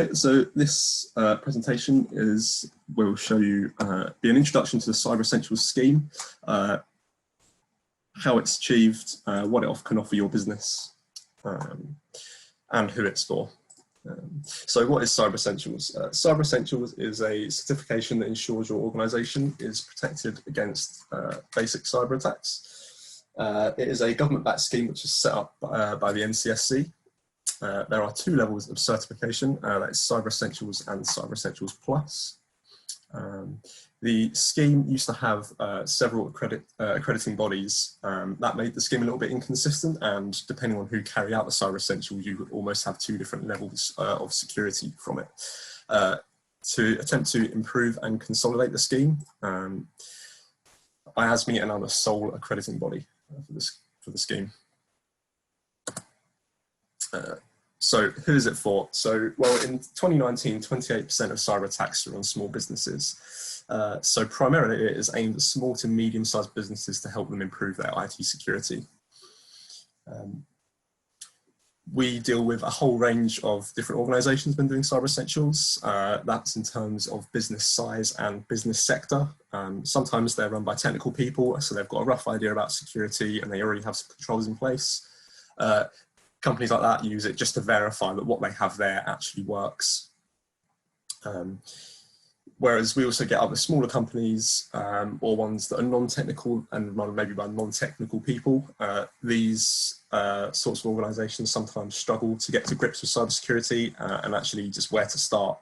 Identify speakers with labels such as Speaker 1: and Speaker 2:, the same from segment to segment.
Speaker 1: Okay, so this presentation will show you be an introduction to the Cyber Essentials scheme, how it's achieved, what it can offer your business, and who it's for. So what is Cyber Essentials? Cyber Essentials is a certification that ensures your organisation is protected against basic cyber attacks. It is a government-backed scheme which is set up by the NCSC. There are two levels of certification, that is Cyber Essentials and Cyber Essentials Plus. The scheme used to have several accrediting bodies. That made the scheme a little bit inconsistent, and depending on who carry out the Cyber Essentials, you would almost have two different levels of security from it. To attempt to improve and consolidate the scheme, IASME are now the sole accrediting body for the scheme. So who is it for? So, well, in 2019, 28% of cyber attacks were on small businesses. So primarily it is aimed at small to medium-sized businesses to help them improve their IT security. We deal with a whole range of different organisations when doing Cyber Essentials. That's in terms of business size and business sector. Sometimes they're run by technical people, so they've got a rough idea about security and they already have some controls in place. Companies like that use it just to verify that what they have there actually works. Whereas we also get other smaller companies or ones that are non-technical and run maybe by non-technical people. These sorts of organisations sometimes struggle to get to grips with cybersecurity and actually just where to start.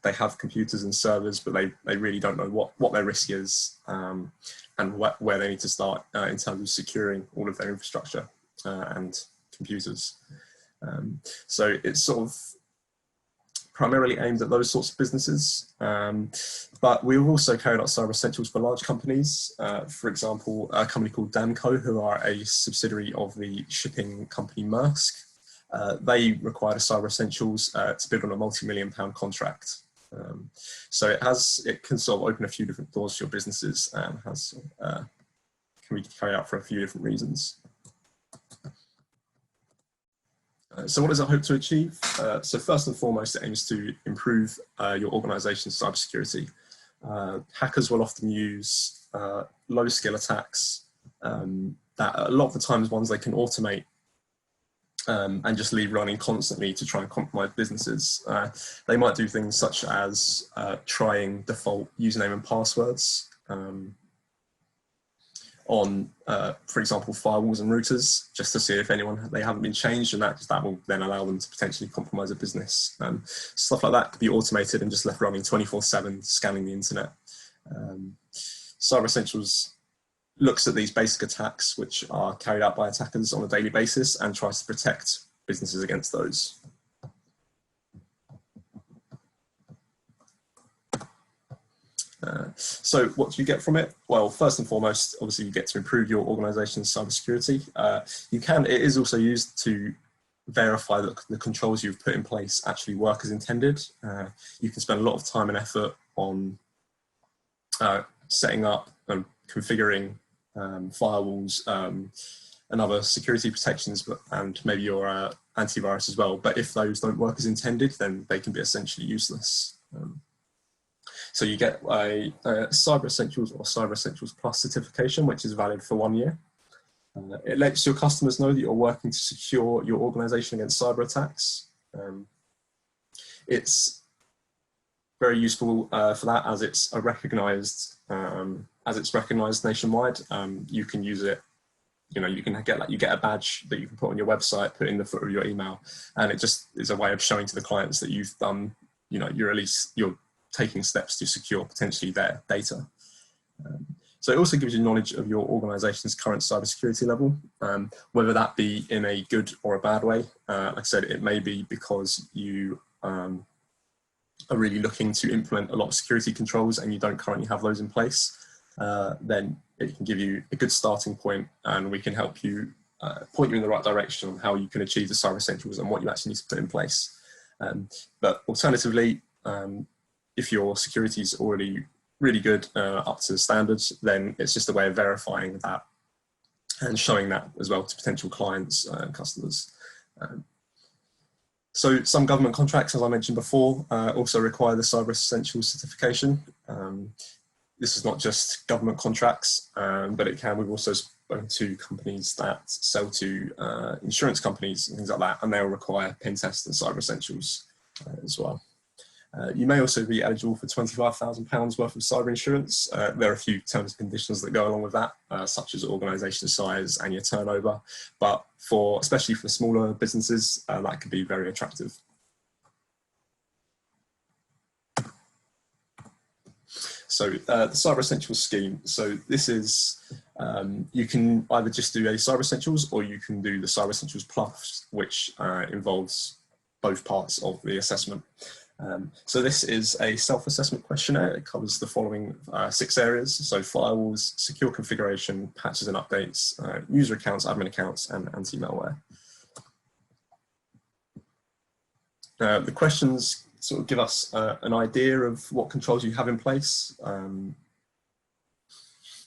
Speaker 1: They have computers and servers, but they really don't know what their risk is and where they need to start in terms of securing all of their infrastructure and computers. So it's sort of primarily aimed at those sorts of businesses, but we've also carried out Cyber Essentials for large companies. For example, a company called Damco, who are a subsidiary of the shipping company Maersk. They required a Cyber Essentials to bid on a multi-million-pound contract. So it can sort of open a few different doors to your businesses and can be carried out for a few different reasons. So what does it hope to achieve? So first and foremost, it aims to improve your organisation's cybersecurity. Hackers will often use low-skill attacks that a lot of the times ones they can automate and just leave running constantly to try and compromise businesses. They might do things such as trying default username and passwords on, for example, firewalls and routers, just to see if they haven't been changed, and that will then allow them to potentially compromise a business. Stuff like that could be automated and just left running 24/7, scanning the internet. Cyber Essentials looks at these basic attacks, which are carried out by attackers on a daily basis, and tries to protect businesses against those. So what do you get from it? Well, first and foremost, obviously you get to improve your organisation's cybersecurity. It is also used to verify that the controls you've put in place actually work as intended. You can spend a lot of time and effort on setting up and configuring firewalls and other security protections, and maybe your antivirus as well. But if those don't work as intended, then they can be essentially useless. So you get a Cyber Essentials or Cyber Essentials Plus certification, which is valid for 1 year. It lets your customers know that you're working to secure your organisation against cyber attacks. It's very useful for that, as it's recognised nationwide. You can use it. You get a badge that you can put on your website, put in the footer of your email, and it just is a way of showing to the clients that you've done. You're taking steps to secure potentially their data. So it also gives you knowledge of your organisation's current cybersecurity level, whether that be in a good or a bad way. Like I said, it may be because you are really looking to implement a lot of security controls and you don't currently have those in place. Then it can give you a good starting point, and we can help you point you in the right direction on how you can achieve the Cyber Essentials and what you actually need to put in place. But alternatively, if your security is already really good, up to the standards, then it's just a way of verifying that and showing that as well to potential clients and customers. So some government contracts, as I mentioned before, also require the Cyber Essentials certification. This is not just government contracts, but we've also spoken to companies that sell to insurance companies and things like that, and they'll require pen tests and Cyber Essentials as well. You may also be eligible for £25,000 worth of cyber insurance. There are a few terms and conditions that go along with that, such as organisation size and your turnover, but especially for smaller businesses, that could be very attractive. So the Cyber Essentials scheme, so this is, you can either just do a Cyber Essentials or you can do the Cyber Essentials Plus, which involves both parts of the assessment. So this is a self-assessment questionnaire. It covers the following 6 areas. So firewalls, secure configuration, patches and updates, user accounts, admin accounts, and anti-malware. The questions sort of give us an idea of what controls you have in place.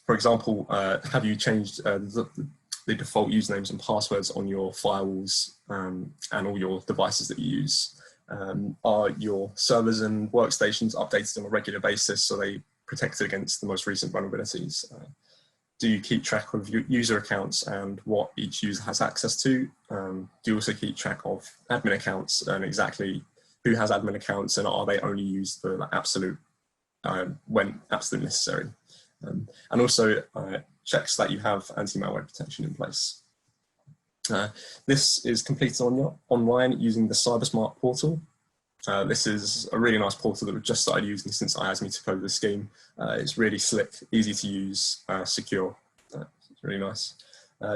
Speaker 1: For example, have you changed the default usernames and passwords on your firewalls and all your devices that you use? Are your servers and workstations updated on a regular basis so they protected against the most recent vulnerabilities? Do you keep track of user accounts and what each user has access to? Do you also keep track of admin accounts and exactly who has admin accounts and are they only used for like absolute, when absolutely necessary? And also checks that you have anti-malware protection in place. This is completed online using the CyberSmart portal. This is a really nice portal that we've just started using since IASME took over the scheme. It's really slick, easy to use, secure. It's really nice.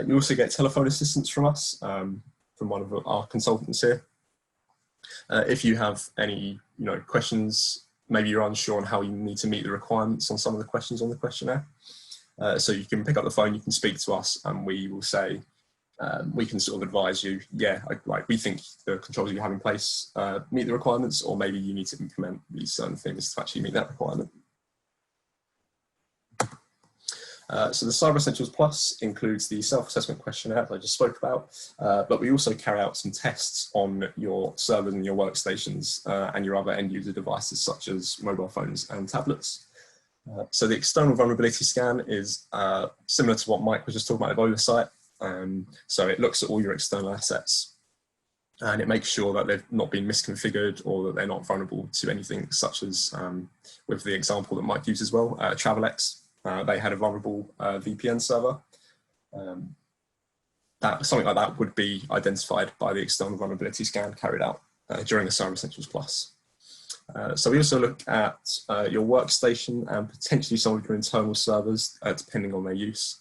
Speaker 1: You also get telephone assistance from us, from one of our consultants here. If you have any questions, maybe you're unsure on how you need to meet the requirements on some of the questions on the questionnaire. So you can pick up the phone, you can speak to us, and we will say, we can sort of advise you, we think the controls you have in place meet the requirements, or maybe you need to implement these certain things to actually meet that requirement. So the Cyber Essentials Plus includes the self-assessment questionnaire that I just spoke about, but we also carry out some tests on your servers and your workstations and your other end user devices such as mobile phones and tablets. So the external vulnerability scan is similar to what Mike was just talking about with oversight. So it looks at all your external assets and it makes sure that they've not been misconfigured or that they're not vulnerable to anything, such as with the example that Mike used as well, Travelex. They had a vulnerable VPN server. Something like that would be identified by the external vulnerability scan carried out during the Cyber Essentials Plus. So we also look at your workstation and potentially some of your internal servers, depending on their use.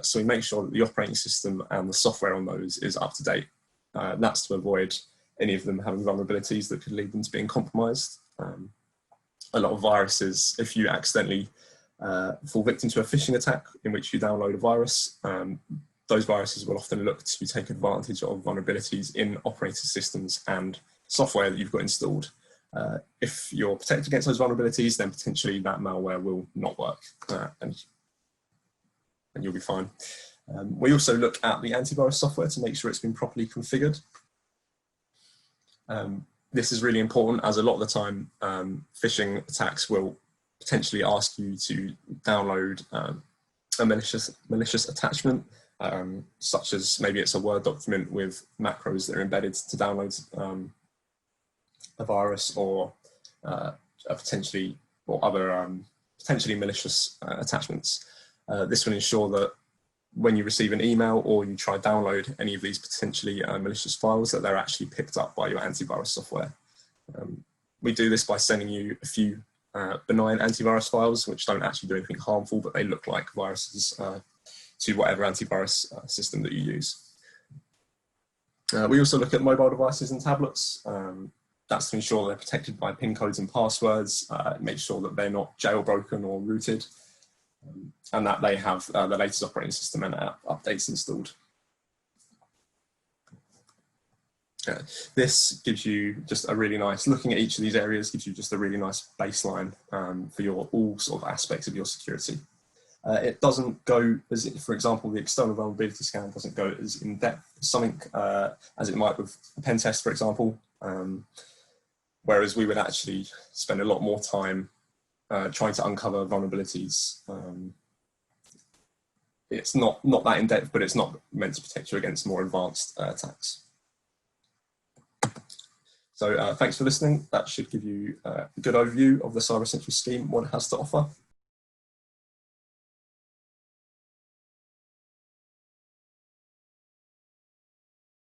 Speaker 1: So we make sure that the operating system and the software on those is up to date. That's to avoid any of them having vulnerabilities that could lead them to being compromised. A lot of viruses, if you accidentally fall victim to a phishing attack in which you download a virus, those viruses will often look to take advantage of vulnerabilities in operating systems and software that you've got installed. If you're protected against those vulnerabilities, then potentially that malware will not work and you'll be fine. We also look at the antivirus software to make sure it's been properly configured. This is really important, as a lot of the time phishing attacks will potentially ask you to download a malicious attachment, such as maybe it's a Word document with macros that are embedded to download a virus or potentially malicious attachments. This will ensure that when you receive an email or you try to download any of these potentially malicious files, that they're actually picked up by your antivirus software. We do this by sending you a few benign antivirus files which don't actually do anything harmful, but they look like viruses to whatever antivirus system that you use. We also look at mobile devices and tablets. That's to ensure they're protected by PIN codes and passwords, make sure that they're not jailbroken or rooted, and that they have the latest operating system and app updates installed. This gives you just a really nice, looking at each of these areas gives you just a really nice baseline for all sort of aspects of your security. It doesn't go, for example, the external vulnerability scan doesn't go as in depth as something as it might with a pen test, for example. Whereas we would actually spend a lot more time trying to uncover vulnerabilities. It's not that in-depth, but it's not meant to protect you against more advanced attacks. So thanks for listening. That should give you a good overview of the Cyber Essentials scheme, what it has to offer.